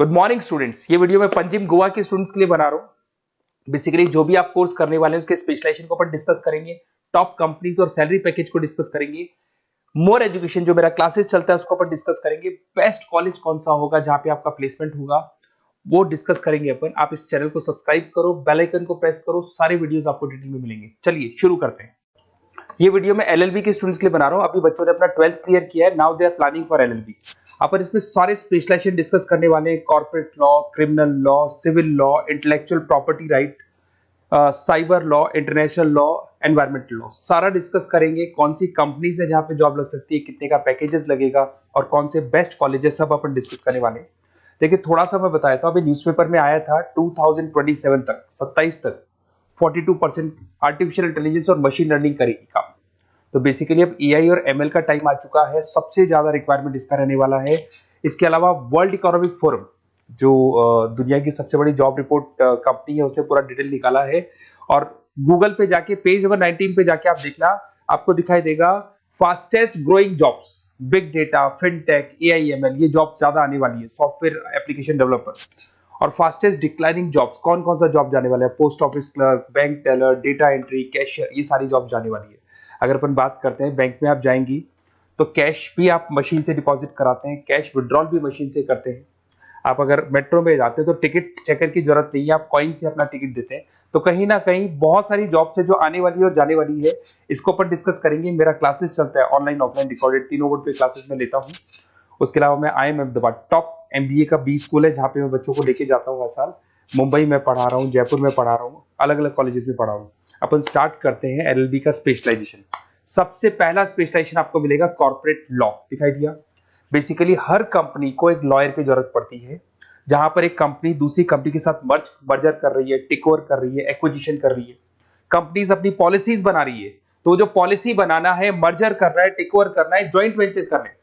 Good morning students. ये video मैं पंजिम गोवा के स्टूडेंट्स के लिए बना रहा हूँ। बेसिकली जो भी आप कोर्स करने वाले हैं उसके स्पेशलाइजेशन को अपन डिस्कस करेंगे, टॉप कंपनीज और सैलरी पैकेज को डिस्कस करेंगे, मोर एजुकेशन जो मेरा क्लासेस चलता है उसको अपन डिस्कस करेंगे, बेस्ट कॉलेज कौन सा होगा जहां पे आपका प्लेसमेंट होगा वो डिस्कस करेंगे अपन। आप इस चैनल को सब्सक्राइब करो, बेल आइकन को प्रेस करो, सारे वीडियोस आपको डिटेल में मिलेंगे। चलिए शुरू करते हैं। ये वीडियो मैं एलएलबी के स्टूडेंट्स के लिए बना रहा हूं। अभी बच्चों ने अपना 12th क्लियर किया है, now they are planning for LLB. अपन इसमें सारे स्पेशलाइजेशन डिस्कस करने वाले हैं, corporate law, criminal law, civil law, intellectual property right, cyber law, international law, environmental law, सारा डिस्कस करेंगे। कौन सी कंपनीज है जहां पे जॉब लग सकती है, कितने का पैकेजेस लगेगा और कौन से बेस्ट कॉलेजेस, सब अपन डिस्कस करने वाले हैं। देखिए थोड़ा सा मैं बताया था, अभी न्यूज़पेपर में आया था 2027 तक 27 तक 42% आर्टिफिशियल इंटेलिजेंस और मशीन लर्निंग करेगी काम। तो बेसिकली अब एआई और एमएल का टाइम आ चुका है, सबसे ज्यादा रिक्वायरमेंट इसका रहने वाला है। इसके अलावा वर्ल्ड इकोनॉमिक फोरम जो दुनिया की सबसे बड़ी जॉब रिपोर्ट कंपनी है, उसने पूरा डिटेल निकाला है। और गूगल पे जाके पेज नंबर 19 पे जाके आप देखना, आपको दिखाई देगा fastest growing jobs, big data, fintech, AI ML, ये जॉब ज्यादा आने वाली है, सॉफ्टवेयर एप्लीकेशन डेवलपर। और फास्टेस्ट डिक्लाइनिंग जॉब्स, कौन कौन सा जॉब जाने वाला है, post office clerk, bank teller, data entry, cashier, ये सारी जॉब जाने वाली है। अगर अपन बात करते हैं, बैंक में आप जाएंगी तो कैश भी आप मशीन से डिपॉजिट कराते हैं, कैश विड्रॉल भी मशीन से करते हैं। आप अगर मेट्रो में जाते हैं तो टिकट चेकर की जरूरत नहीं है, आप कॉइन से अपना टिकट देते हैं। तो कहीं ना कहीं बहुत सारी जॉब्स है जो आने वाली है और जाने वाली है, इसको अपन डिस्कस करेंगे। मेरा क्लासेस चलता है ऑनलाइन ऑफलाइन रिकॉर्डेड, तीनों बोर्ड पे क्लासेस में लेता हूँ। उसके अलावा मैं IIM अहमदाबाद टॉप MBA का बी स्कूल है जहाँ पे मैं बच्चों को लेके जाता हूँ हर साल। मुंबई में पढ़ा रहा हूँ, जयपुर में पढ़ा रहा हूँ, अलग अलग कॉलेजेस में पढ़ा हूँ। अपन स्टार्ट करते हैं एलएलबी का स्पेशलाइजेशन। सबसे पहला स्पेशलाइजेशन आपको मिलेगा कॉर्पोरेट लॉ, दिखाई दिया। बेसिकली हर कंपनी को एक लॉयर की जरूरत पड़ती है, जहां पर एक कंपनी दूसरी कंपनी के साथ मर्जर कर रही है, टेक ओवर कर रही है, एक्विजिशन कर रही है, कंपनीज अपनी पॉलिसीज बना रही है। तो जो पॉलिसी बनाना है, मर्जर करना है, टेक ओवर करना है, ज्वाइंट वेंचर करना है,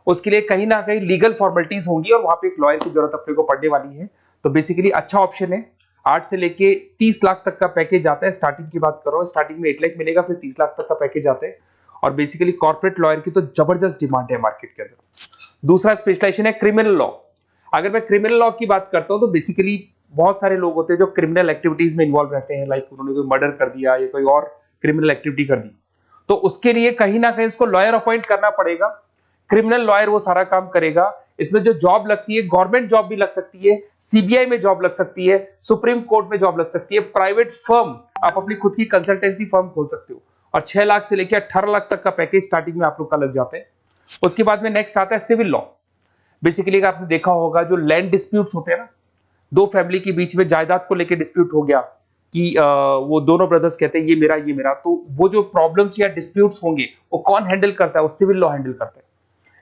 उसके लिए कहीं ना कहीं लीगल फॉर्मेलिटीज होंगी और वहां पे एक लॉयर की जरूरत अपने को पड़ने वाली है। तो बेसिकली अच्छा ऑप्शन है। 8 से लेके 30 लाख तक का पैकेज आता है। स्टार्टिंग की बात कर रहा हूं, स्टार्टिंग में 8 लाख मिलेगा, फिर 30 लाख तक का पैकेज आता है। और बेसिकली कॉर्पोरेट लॉयर की तो जबरदस्त डिमांड है मार्केट के अंदर। दूसरा स्पेशलाइजेशन है क्रिमिनल लॉ। अगर मैं क्रिमिनल लॉ की बात करता हूं तो बेसिकली बहुत सारे लोग होते हैं जो क्रिमिनल एक्टिविटीज में इन्वॉल्व रहते हैं, लाइक उन्होंने कोई मर्डर कर दिया या कोई और क्रिमिनल एक्टिविटी कर दी, तो उसके लिए कहीं ना कहीं उसको लॉयर अपॉइंट करना पड़ेगा। क्रिमिनल लॉयर वो सारा काम करेगा। इसमें जो जॉब लगती है, गवर्नमेंट जॉब भी लग सकती है, सीबीआई में जॉब लग सकती है, सुप्रीम कोर्ट में जॉब लग सकती है, प्राइवेट फर्म, आप अपनी खुद की कंसल्टेंसी फर्म खोल सकते हो। और 6 लाख से लेकर 18 लाख तक का पैकेज स्टार्टिंग में आप लोग का लग जाता है। उसके बाद में नेक्स्ट आता है सिविल लॉ। बेसिकली आपने देखा होगा जो लैंड डिस्प्यूट्स होते हैं ना, दो फैमिली के बीच में जायदाद को लेकर डिस्प्यूट हो गया कि वो दोनों ब्रदर्स कहते हैं ये मेरा ये मेरा, तो वो जो प्रॉब्लम्स या डिस्प्यूट्स होंगे वो कौन हैंडल करता है, वो सिविल लॉ हैंडल करता है।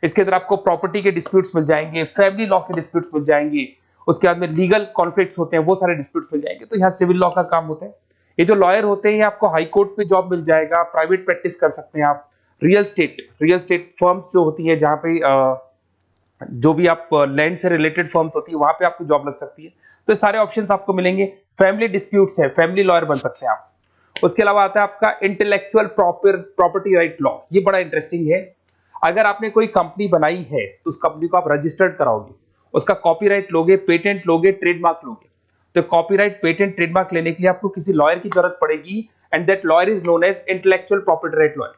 इसके अंदर आपको प्रॉपर्टी के डिस्प्यूट्स मिल जाएंगे, फैमिली लॉ के डिस्प्यूट्स मिल जाएंगे, उसके बाद में लीगल कॉन्फ्लिक्ट्स होते हैं, वो सारे डिस्प्यूट्स मिल जाएंगे। तो यहाँ सिविल लॉ का काम होता है। ये जो लॉयर होते हैं, आपको हाई कोर्ट पे जॉब मिल जाएगा, प्राइवेट प्रैक्टिस कर सकते हैं आप, रियल स्टेट फर्म्स जो होती है, जहां पे जो भी आप लैंड से रिलेटेड फर्म्स होती है, वहां पे आपको जॉब लग सकती है। तो सारे ऑप्शंस आपको मिलेंगे। फैमिली डिस्प्यूट्स है, फैमिली लॉयर बन सकते हैं आप। उसके अलावा आता है आपका इंटेलेक्चुअल प्रॉपर्टी राइट लॉ। ये बड़ा इंटरेस्टिंग है। अगर आपने कोई कंपनी बनाई है तो उस कंपनी को आप रजिस्टर्ड कराओगे, उसका कॉपीराइट लोगे, पेटेंट लोगे, ट्रेडमार्क लोगे। तो कॉपीराइट, पेटेंट, ट्रेडमार्क लेने के लिए आपको किसी लॉयर की जरूरत पड़ेगी, and that lawyer is known as intellectual property right lawyer.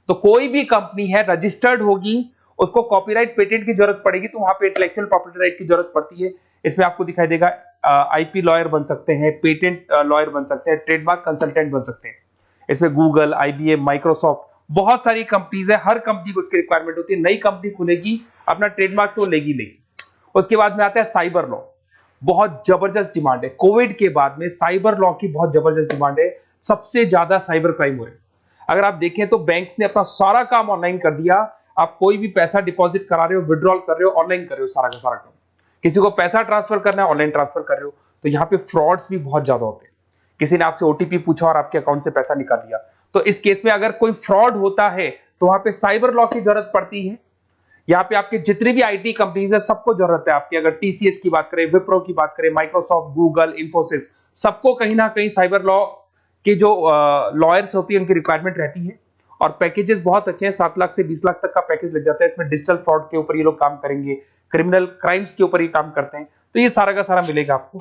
तो कोई भी कंपनी है रजिस्टर्ड होगी, उसको कॉपीराइट, पेटेंट की जरूरत पड़ेगी, तो वहां पे इंटेलेक्चुअल प्रॉपर्टी राइट की जरूरत पड़ती है। इसमें आपको दिखाई देगा आईपी लॉयर बन सकते हैं, पेटेंट लॉयर बन सकते हैं, ट्रेडमार्क कंसल्टेंट बन सकते हैं। इसमें गूगल, IBM, माइक्रोसॉफ्ट, बहुत सारी कंपनीज है। हर कंपनी को उसकी रिक्वायरमेंट होती है। नई कंपनी खुलेगी, अपना ट्रेडमार्क तो लेगी लेगी। उसके बाद में आता है साइबर लॉ। बहुत जबरदस्त डिमांड है। कोविड के बाद में साइबर लॉ की बहुत जबरदस्त डिमांड है। सबसे ज्यादा साइबर क्राइम हो रहे हैं। अगर आप देखें तो बैंक्स ने अपना सारा काम ऑनलाइन कर दिया। आप कोई भी पैसा डिपॉजिट करा रहे हो, विड्रॉल कर रहे हो, ऑनलाइन कर रहे हो, सारा का सारा काम। किसी को पैसा ट्रांसफर करना है, ऑनलाइन ट्रांसफर कर रहे हो। तो यहाँ पे फ्रॉड्स भी बहुत ज्यादा होते हैं। किसी ने आपसे ओटीपी पूछा और आपके अकाउंट से पैसा निकाल लिया। तो इस केस में अगर कोई फ्रॉड होता है तो वहां पे साइबर लॉ की जरूरत पड़ती है। यहाँ पे आपके जितनी भी आईटी कंपनीज है, सबको जरूरत है आपकी। अगर TCS की बात करें, विप्रो की बात करें, माइक्रोसॉफ्ट, गूगल, इंफोसिस, सबको कहीं ना कहीं साइबर लॉ के जो लॉयर्स होती है उनकी रिक्वायरमेंट रहती है। और पैकेजेस बहुत अच्छे हैं, 7 लाख से 20 लाख तक का पैकेज लग जाता है। इसमें डिजिटल फ्रॉड के ऊपर ये लोग काम करेंगे, क्रिमिनल क्राइम्स के ऊपर ये काम करते हैं। तो ये सारा का सारा मिलेगा आपको।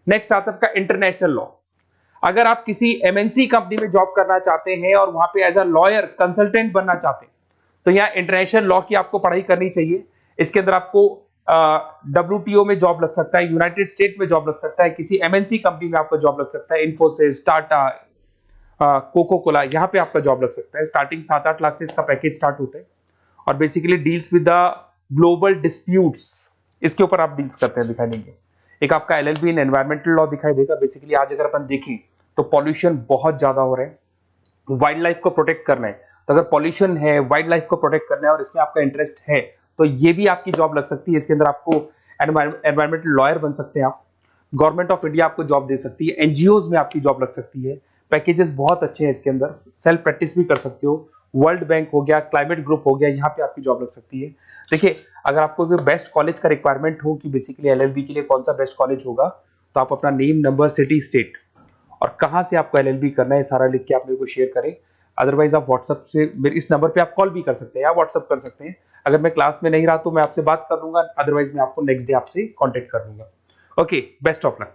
नेक्स्ट आता है आपका इंटरनेशनल लॉ। अगर आप किसी एमएनसी कंपनी में जॉब करना चाहते हैं और वहां पे एज अ लॉयर कंसल्टेंट बनना चाहते हैं, तो यहाँ इंटरनेशनल लॉ की आपको पढ़ाई करनी चाहिए। इसके अंदर आपको WTO में जॉब लग सकता है, यूनाइटेड स्टेट में जॉब लग सकता है, किसी एमएनसी कंपनी में आपका जॉब लग सकता है, इन्फोसिस, टाटा, कोको कोला, यहाँ पे आपका जॉब लग सकता है। स्टार्टिंग 7-8 लाख से इसका पैकेज स्टार्ट होता है और basically deals with the global disputes, इसके ऊपर आप डील्स करते हैं, दिखाई देंगे। एक आपका LLB इन एनवायरमेंटल लॉ दिखाई देगा। बेसिकली आज अगर अपन देखें तो पॉल्यूशन बहुत ज्यादा हो रहा है, वाइल्ड लाइफ को प्रोटेक्ट करना है, तो अगर पॉल्यूशन है, वाइल्ड लाइफ को प्रोटेक्ट करना है और इसमें आपका इंटरेस्ट है, तो ये भी आपकी जॉब लग सकती है। इसके अंदर आपको एनवायरमेंटल लॉयर बन सकते हैं आप। गवर्नमेंट ऑफ इंडिया आपको जॉब दे सकती है, एनजीओज में आपकी जॉब लग सकती है। पैकेजेस बहुत अच्छे हैं इसके अंदर, सेल्फ प्रैक्टिस भी कर सकते हो। वर्ल्ड बैंक हो गया, क्लाइमेट ग्रुप हो गया, यहाँ पे आपकी जॉब लग सकती है। देखिए, अगर आपको कोई बेस्ट कॉलेज का रिक्वायरमेंट हो कि बेसिकली LLB के लिए कौन सा बेस्ट कॉलेज होगा, तो आप अपना नेम, नंबर, सिटी, स्टेट और कहां से आपको LLB करना है सारा लिख के आप मेरे को शेयर करें। अदरवाइज आप व्हाट्सएप से मेरे इस नंबर पे आप कॉल भी कर सकते हैं या व्हाट्सएप कर सकते हैं। अगर मैं क्लास में नहीं रहा तो मैं आपसे बात कर लूंगा, अदरवाइज मैं आपको नेक्स्ट डे आपसे कॉन्टेक्ट कर लूंगा। Okay, best of luck.